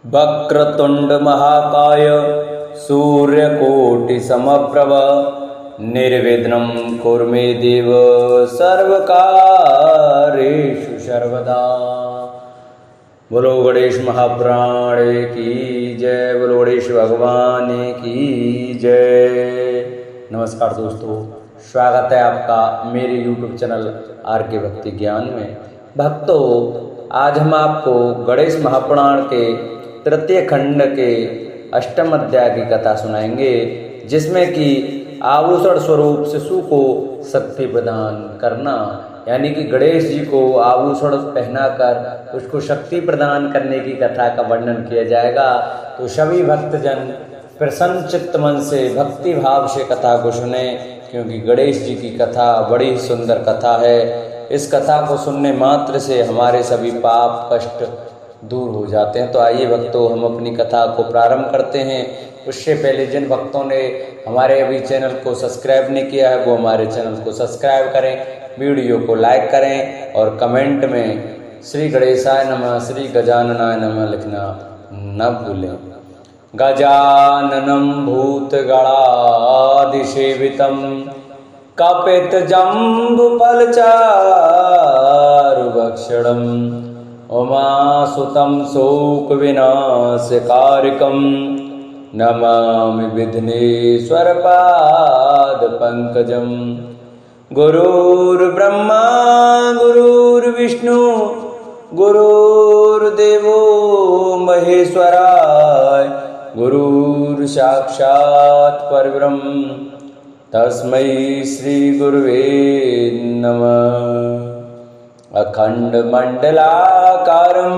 वक्रतुंड महाकाय सूर्यकोटि समप्रभ निर्विघ्नं कुरु मे देव सर्वकार्येषु सर्वदा। बोलो गणेश महापुराण की जय, बोलो गणेश भगवान की जय। नमस्कार दोस्तों, स्वागत है आपका मेरे YouTube चैनल आर के भक्ति ज्ञान में। भक्तों, आज हम आपको गणेश महापुराण के तृतीय खंड के अष्टम अध्याय की कथा सुनाएंगे, जिसमें कि आभूषण स्वरूप शिशु को शक्ति प्रदान करना, यानी कि गणेश जी को आभूषण पहनाकर उसको शक्ति प्रदान करने की कथा का वर्णन किया जाएगा। तो सभी भक्तजन प्रसन्न चित्त मन से भक्ति भाव से कथा को सुने, क्योंकि गणेश जी की कथा बड़ी सुंदर कथा है। इस कथा को सुनने मात्र से हमारे सभी पाप कष्ट दूर हो जाते हैं। तो आइए भक्तों, हम अपनी कथा को प्रारंभ करते हैं। उससे पहले जिन भक्तों ने हमारे अभी चैनल को सब्सक्राइब नहीं किया है, वो हमारे चैनल को सब्सक्राइब करें, वीडियो को लाइक करें और कमेंट में श्री गणेशाय नमः, श्री गजाननाय नमः लिखना न भूलें। गजाननं भूतगणाधिसेवितं कपितजम्बुफलचारुभक्षणं उमासुतं शोकविनाशकारिकं नमामि विघ्नेश्वरपादपङ्कजं। गुरुर्ब्रह्मा गुरुर्विष्णु गुरुर्देवो महेश्वराय गुरुर्साक्षात् परब्रह्म तस्मै श्री गुरुवे नमः। अखण्डमण्डलाकारं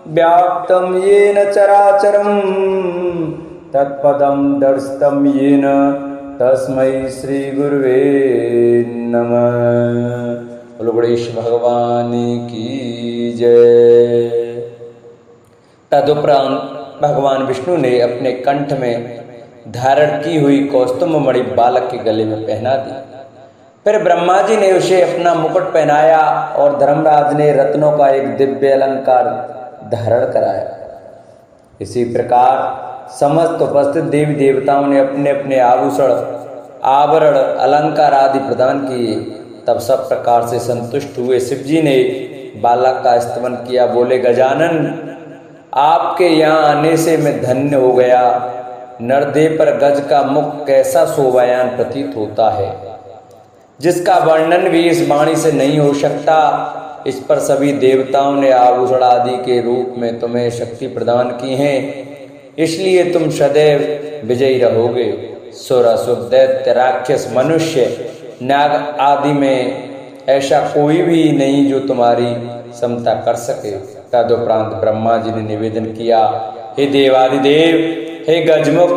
व्याप्तं येन चराचरं तत्पदं दर्शितं येन तस्मै श्री गुरुवे नमः। बोलो गणेश भगवान की जय। तदुपरांत भगवान विष्णु ने अपने कंठ में धारण की हुई कौस्तुभ मणि बालक के गले में पहना दी। फिर ब्रह्मा जी ने उसे अपना मुकुट पहनाया और धर्मराज ने रत्नों का एक दिव्य अलंकार धारण कराया। इसी प्रकार समस्त उपस्थित देवी देवताओं ने अपने अपने आभूषण आवरण अलंकार आदि प्रदान किए। तब सब प्रकार से संतुष्ट हुए शिव जी ने बालक का स्तवन किया। बोले, गजानन, आपके यहाँ आने से मैं धन्य हो गया। नरदेव पर गज का मुख कैसा शोभायान प्रतीत होता है, जिसका वर्णन भी इस वाणी से नहीं हो सकता। इस पर सभी देवताओं ने आभूषण आदि के रूप में तुम्हें शक्ति प्रदान की है, इसलिए तुम सदैव विजयी रहोगे। सुर असुर दैत्य राक्षस मनुष्य नाग आदि में ऐसा कोई भी नहीं जो तुम्हारी समता कर सके। तदुपरांत ब्रह्मा जी ने निवेदन किया, हे देवादिदेव, हे गजमुख,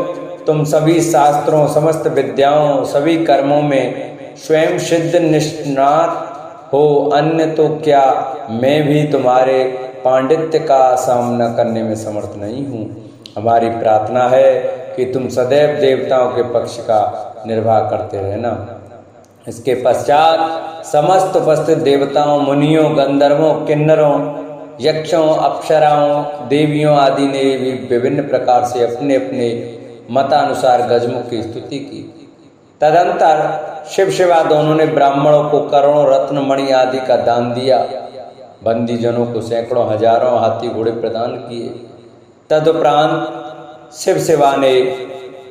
तुम सभी शास्त्रों, समस्त विद्याओं, सभी कर्मों में स्वयं सिद्ध निष्णात हो। अन्य तो क्या, मैं भी तुम्हारे पांडित्य का सामना करने में समर्थ नहीं हूँ। हमारी प्रार्थना है कि तुम सदैव देवताओं के पक्ष का निर्वाह करते रहना। इसके पश्चात समस्त उपस्थित देवताओं, मुनियों, गंधर्वों, किन्नरों, यक्षों, अप्सराओं, देवियों आदि ने भी विभिन्न प्रकार से अपने अपने मतानुसार गजमुख की स्तुति की। तदंतर शिव शिवा दोनों ने ब्राह्मणों को करोड़ों रत्न मणि आदि का दान दिया। बंदी जनों को सैकड़ों हजारों हाथी घोड़े प्रदान किए। तदुपरांत शिव शिवा ने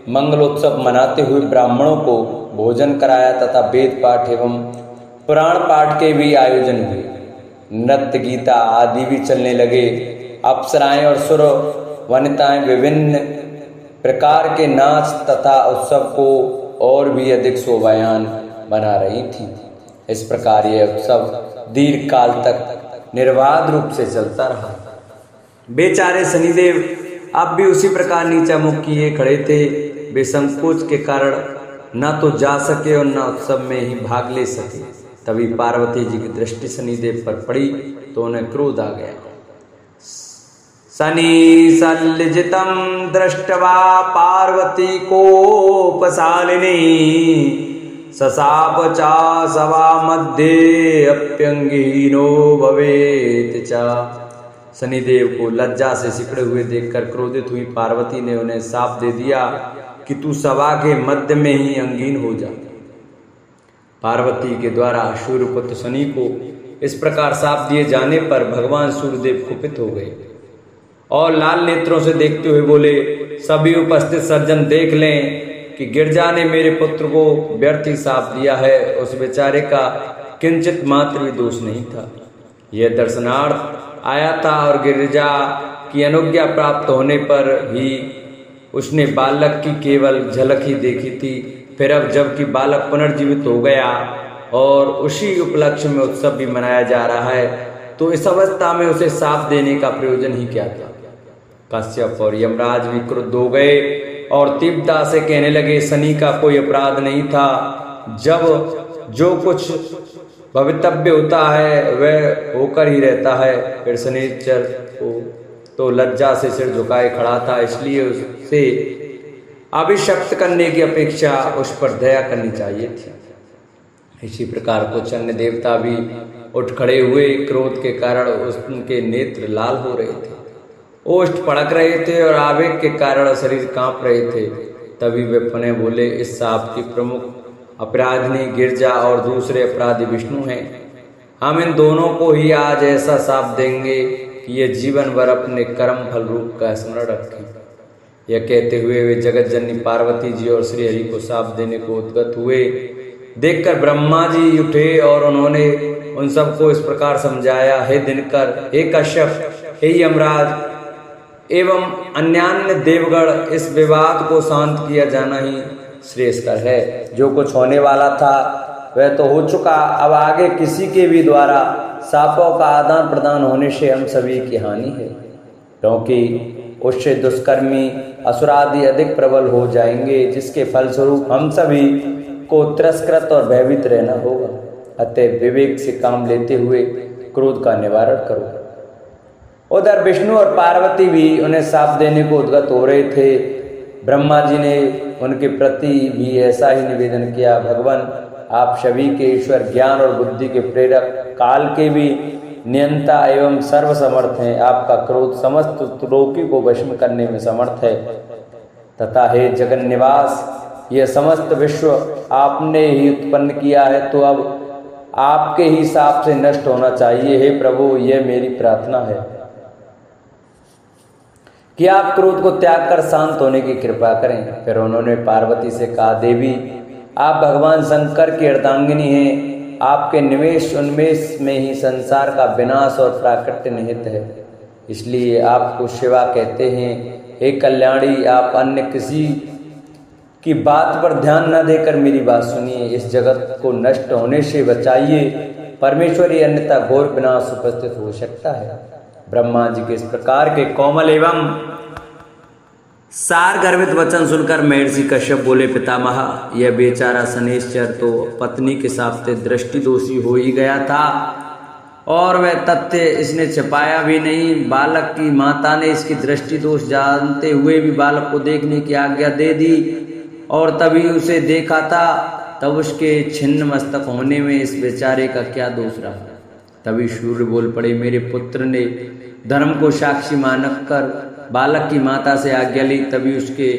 मंगलोत्सव मनाते हुए ब्राह्मणों को भोजन कराया तथा वेद पाठ एवं पुराण पाठ के भी आयोजन हुए। नृत्य गीता आदि भी चलने लगे। अप्सराएं और सुर वनिताएं विभिन्न प्रकार के नाच तथा उत्सव को और भी अधिक शोभायान बना रही थी। इस प्रकार यह उत्सव दीर्घ काल तक निर्बाध रूप से चलता रहा। बेचारे शनिदेव अब भी उसी प्रकार नीचा मुख किए खड़े थे। वे संकोच के कारण न तो जा सके और न उत्सव में ही भाग ले सके। तभी पार्वती जी की दृष्टि शनिदेव पर पड़ी तो उन्हें क्रोध आ गया। शनि सल्लजितं दृष्ट्वा पार्वती कोपशालिनी ससाप चा सभा मध्ये अप्यंगहीनो भवेत् च। शनिदेव को लज्जा से सिकड़े हुए देखकर क्रोधित हुई पार्वती ने उन्हें शाप दे दिया कि तू सभा के मध्य में ही अंगीन हो जा। पार्वती के द्वारा सूर्यपुत्र शनि को इस प्रकार शाप दिए जाने पर भगवान सूर्यदेव कुपित हो गए और लाल नेत्रों से देखते हुए बोले, सभी उपस्थित सज्जन देख लें कि गिरजा ने मेरे पुत्र को व्यर्थ ही शाप दिया है। उस बेचारे का किंचित मात्र भी दोष नहीं था। यह दर्शनार्थ आया था और गिरजा की अनुज्ञा प्राप्त होने पर ही उसने बालक की केवल झलक ही देखी थी। फिर अब जबकि बालक पुनर्जीवित हो गया और उसी उपलक्ष्य में उत्सव भी मनाया जा रहा है, तो इस अवस्था में उसे शाप देने का प्रयोजन ही क्या था। कश्यप और यमराज भी क्रुद्ध हो गए और तीव्रता से कहने लगे, शनि का कोई अपराध नहीं था। जब जो कुछ भवितव्य होता है वह होकर ही रहता है। फिर शनिचर को तो लज्जा से सिर झुकाए खड़ा था, इसलिए उसे अभिशप्त करने की अपेक्षा उस पर दया करनी चाहिए थी। इसी प्रकार कुछ अन्य देवता भी उठ खड़े हुए। क्रोध के कारण उनके नेत्र लाल हो रहे थे, ओष्ठ पड़क रहे थे और आवेग के कारण शरीर कांप रहे थे। तभी वे पुनः बोले, इस शाप की प्रमुख अपराधिनी गिरजा और दूसरे अपराधी विष्णु हैं। हम इन दोनों को ही आज ऐसा शाप देंगे कि ये जीवन भर अपने कर्म फल रूप का स्मरण रखें। यह कहते हुए वे जगत जननी पार्वती जी और श्री हरि को शाप देने को उद्यत हुए। देखकर ब्रह्मा जी उठे और उन्होंने उन सबको इस प्रकार समझाया, हे दिनकर, हे कश्यप, हे यमराज एवं अन्यान्य देवगण, इस विवाद को शांत किया जाना ही श्रेयस्कर है। जो कुछ होने वाला था वह तो हो चुका। अब आगे किसी के भी द्वारा शापों का आदान प्रदान होने से हम सभी की हानि है, क्योंकि उससे दुष्कर्मी असुरादि अधिक प्रबल हो जाएंगे, जिसके फलस्वरूप हम सभी को तिरस्कृत और भयभीत रहना होगा। अतः विवेक से काम लेते हुए क्रोध का निवारण करो। उधर विष्णु और पार्वती भी उन्हें शाप देने को उद्यत हो रहे थे। ब्रह्मा जी ने उनके प्रति भी ऐसा ही निवेदन किया, भगवान आप सभी के ईश्वर, ज्ञान और बुद्धि के प्रेरक, काल के भी नियंता एवं सर्वसमर्थ हैं। आपका क्रोध समस्त त्रिलोकी को वश करने में समर्थ है। तथा हे जगन निवास, यह समस्त विश्व आपने ही उत्पन्न किया है, तो अब आपके ही शाप से नष्ट होना चाहिए। हे प्रभु, यह मेरी प्रार्थना है कि आप क्रोध को त्याग कर शांत होने की कृपा करें। फिर उन्होंने पार्वती से कहा, देवी आप भगवान शंकर की अर्धांगिनी हैं। आपके निवेश उन्मेष में ही संसार का विनाश और प्राकट्य निहित है, इसलिए आपको शिवा कहते हैं। हे कल्याणी, आप अन्य किसी की बात पर ध्यान न देकर मेरी बात सुनिए। इस जगत को नष्ट होने से बचाइए, परमेश्वरी अन्यथा घोर विनाश उपस्थित हो सकता है। ब्रह्मा जी के इस प्रकार के कोमल एवं सार गर्भित वचन सुनकर महर्षि कश्यप बोले, पितामह, यह बेचारा शनिश्चर तो पत्नी के साथ दृष्टि दोषी हो ही गया था और वह तथ्य इसने छिपाया भी नहीं। बालक की माता ने इसकी दृष्टि दोष जानते हुए भी बालक को देखने की आज्ञा दे दी और तभी उसे देखा था। तब उसके छिन्न मस्तक होने में इस बेचारे का क्या दोष रहा। तभी सूर्य बोल पड़े, मेरे पुत्र ने धर्म को साक्षी मानकर बालक की माता से आज्ञा ली। तभी उसके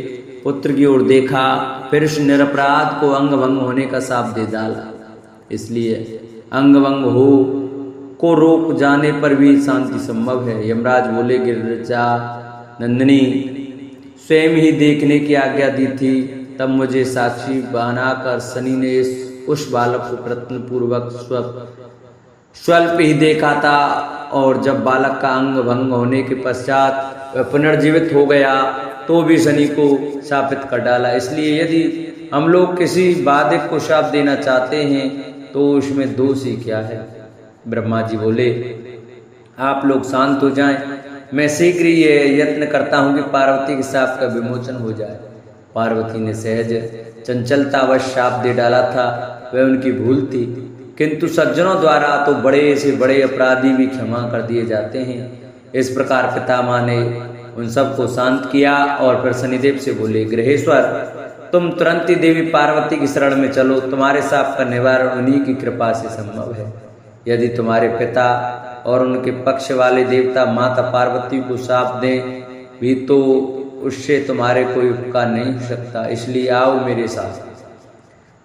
पुत्र की ओर देखा, फिर उस निरपराध को अंग भंग होने का शाप दे डाला। इसलिए अंग भंग हो को रोक जाने पर भी शांति संभव है। यमराज बोले, गिरजा नंदिनी स्वयं ही देखने की आज्ञा दी थी, तब मुझे साक्षी बनाकर शनि ने उस बालक को प्रयत्नपूर्वक स्वल्प ही देखा था और जब बालक का अंग भंग होने के पश्चात वह पुनर्जीवित हो गया तो भी शनि को शापित कर डाला। इसलिए यदि हम लोग किसी बाधिक को शाप देना चाहते हैं तो उसमें दोष ही क्या है। ब्रह्मा जी बोले, आप लोग शांत हो जाएं, मैं शीघ्र ये यत्न करता हूं कि पार्वती के शाप का विमोचन हो जाए। पार्वती ने सहज चंचलतावश शाप दे डाला था, वह उनकी भूल थी, किंतु सज्जनों द्वारा तो बड़े से बड़े अपराधी भी क्षमा कर दिए जाते हैं। इस प्रकार पितामह ने उन सबको शांत किया और फिर शनिदेव से बोले, गृहेश्वर, तुम तुरंत ही देवी पार्वती की शरण में चलो, तुम्हारे शाप का निवारण उन्हीं की कृपा से संभव है। यदि तुम्हारे पिता और उनके पक्ष वाले देवता माता पार्वती को शाप दें भी तो उससे तुम्हारे कोई उपकार नहीं हो सकता, इसलिए आओ मेरे साथ।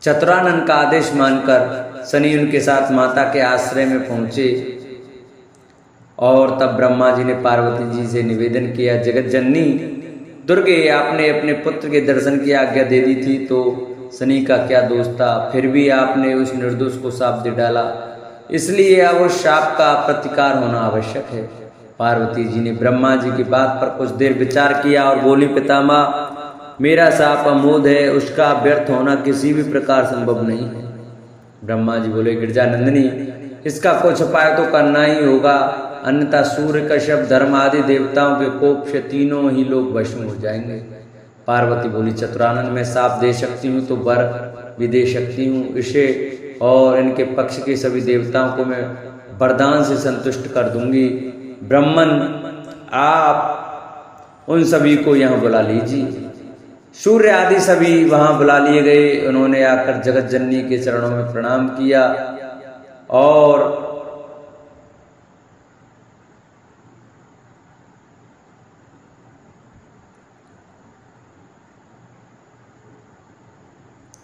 चतुरानन का आदेश मानकर शनि उनके साथ माता के आश्रय में पहुंचे और तब ब्रह्मा जी ने पार्वती जी से निवेदन किया, जगत जननी दुर्गे, आपने अपने पुत्र के दर्शन की आज्ञा दे दी थी तो शनि का क्या दोष था, फिर भी आपने उस निर्दोष को शाप दे डाला, इसलिए अब उस शाप का प्रतिकार होना आवश्यक है। पार्वती जी ने ब्रह्मा जी की बात पर कुछ देर विचार किया और बोली, पितामह, मेरा शाप अमोघ है, उसका व्यर्थ होना किसी भी प्रकार संभव नहीं है। ब्रह्मा जी बोले, गिरजा नंदिनी, इसका कुछ उपाय तो करना ही होगा, अन्यथा सूर्य, कश्यप, धर्म आदि देवताओं के कोप से तीनों ही लोग भस्म हो जाएंगे। पार्वती बोली, चतुरानन, मैं शाप दे सकती हूँ तो वर भी दे सकती हूँ, इसे और इनके पक्ष के सभी देवताओं को मैं वरदान से संतुष्ट कर दूंगी। ब्राह्मण, आप उन सभी को यहाँ बुला लीजिए। सूर्य आदि सभी वहां बुला लिए गए। उन्होंने आकर जगत जननी के चरणों में प्रणाम किया और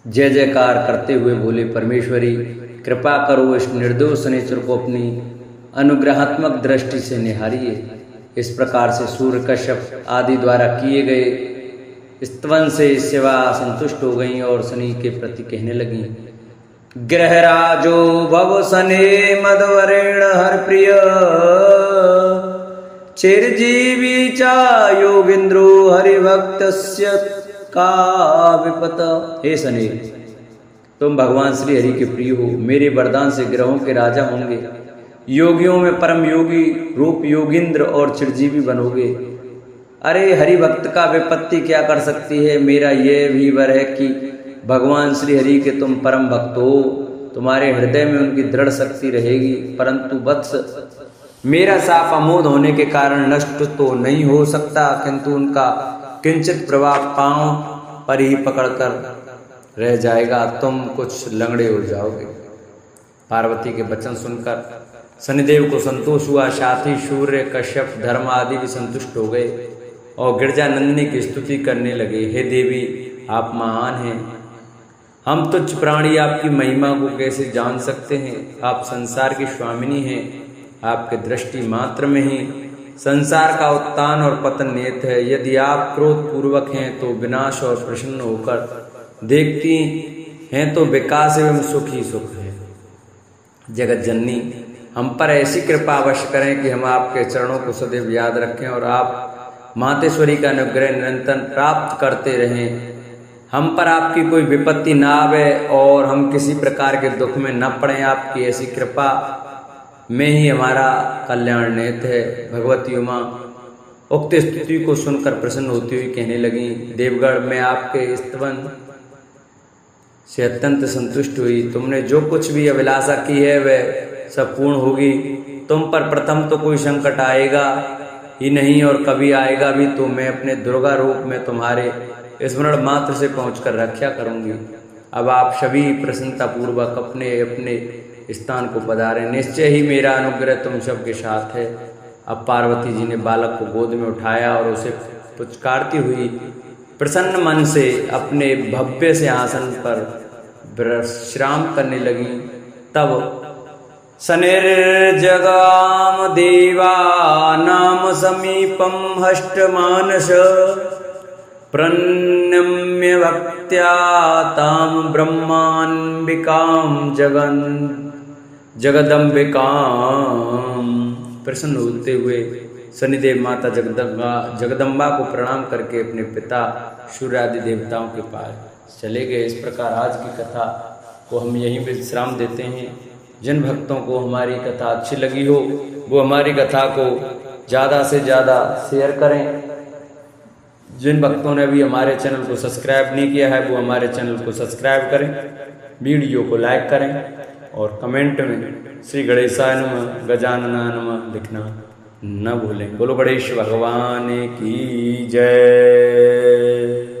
जय जयकार करते हुए बोले, परमेश्वरी, कृपा करो, इस निर्दोष शनिचर को अपनी अनुग्रहात्मक दृष्टि से निहारिए। इस प्रकार से सूर्य, कश्यप आदि द्वारा किए गए स्तवन से सेवा संतुष्ट हो गई और शनि के प्रति कहने लगी, ग्रहराजो भव शने मदवरेण हर प्रिय, चिरजीवी चा योगिंद्रो हरिभक्तस्य का विपत। हे शनि, तुम भगवान श्री हरि के प्रिय हो, मेरे वरदान से ग्रहों के राजा होंगे, योगियों में परम योगी रूप योगिंद्र और चिरजीवी बनोगे। अरे हरि भक्त का विपत्ति क्या कर सकती है, मेरा यह भी वर है कि भगवान श्री हरि के तुम परम भक्त हो, तुम्हारे हृदय में उनकी दृढ़ शक्ति रहेगी। परंतु वत्स, मेरा शाप अमोघ होने के कारण नष्ट तो नहीं हो सकता, किंतु उनका किंचित प्रभाव पांव पर ही पकड़कर रह जाएगा, तुम कुछ लंगड़े हो जाओगे। पार्वती के वचन सुनकर शनिदेव को संतोष हुआ, साथ ही सूर्य, कश्यप, धर्म आदि भी संतुष्ट हो गए और गिरजा नंदिनी की स्तुति करने लगे। हे देवी, आप महान हैं, हम तुच्छ प्राणी आपकी महिमा को कैसे जान सकते हैं। आप संसार की स्वामिनी हैं, आपके दृष्टि मात्र में ही संसार का उत्थान और पतन नियत है। यदि आप क्रोध पूर्वक हैं तो विनाश और प्रसन्न होकर देखती हैं तो विकास एवं सुख ही सुख है। जगत जननी, हम पर ऐसी कृपा अवश्य करें कि हम आपके चरणों को सदैव याद रखें और आप मातेश्वरी का अनुग्रह निरंतर प्राप्त करते रहें। हम पर आपकी कोई विपत्ति ना आवे और हम किसी प्रकार के दुख में न पड़े। आपकी ऐसी कृपा में ही हमारा कल्याण निहित है। भगवती उमा उक्त स्तुति को सुनकर प्रसन्न होती हुई कहने लगी, देवगढ़ में आपके स्तवन से अत्यंत संतुष्ट हुई। तुमने जो कुछ भी अभिलाषा की है वह सब पूर्ण होगी। तुम पर प्रथम तो कोई संकट आएगा ही नहीं और कभी आएगा भी तो मैं अपने दुर्गा रूप में तुम्हारे स्मरण मात्र से पहुंचकर रक्षा करूंगी। अब आप सभी प्रसन्नता पूर्वक अपने अपने स्थान को पधारें। निश्चय ही मेरा अनुग्रह तुम सबके साथ है। अब पार्वती जी ने बालक को गोद में उठाया और उसे पुचकारती हुई प्रसन्न मन से अपने भव्य से आसन पर विश्राम करने लगी। तब शनिर्जगाम देवानाम समीपम हष्टमानस प्रणम्य भक्त्या ताम ब्रह्मान्बिकाम जगदम्बिकाम। प्रसन्न होते हुए शनिदेव माता जगदम्बा को प्रणाम करके अपने पिता सूर्य आदि देवताओं के पास चले गए। इस प्रकार आज की कथा को हम यहीं विश्राम देते हैं। जिन भक्तों को हमारी कथा अच्छी लगी हो वो हमारी कथा को ज़्यादा से ज़्यादा शेयर करें। जिन भक्तों ने अभी हमारे चैनल को सब्सक्राइब नहीं किया है वो हमारे चैनल को सब्सक्राइब करें, वीडियो को लाइक करें और कमेंट में श्री गणेशाय नमः, गजाननाय नमः लिखना न भूलें। बोलो गणेश भगवान की जय।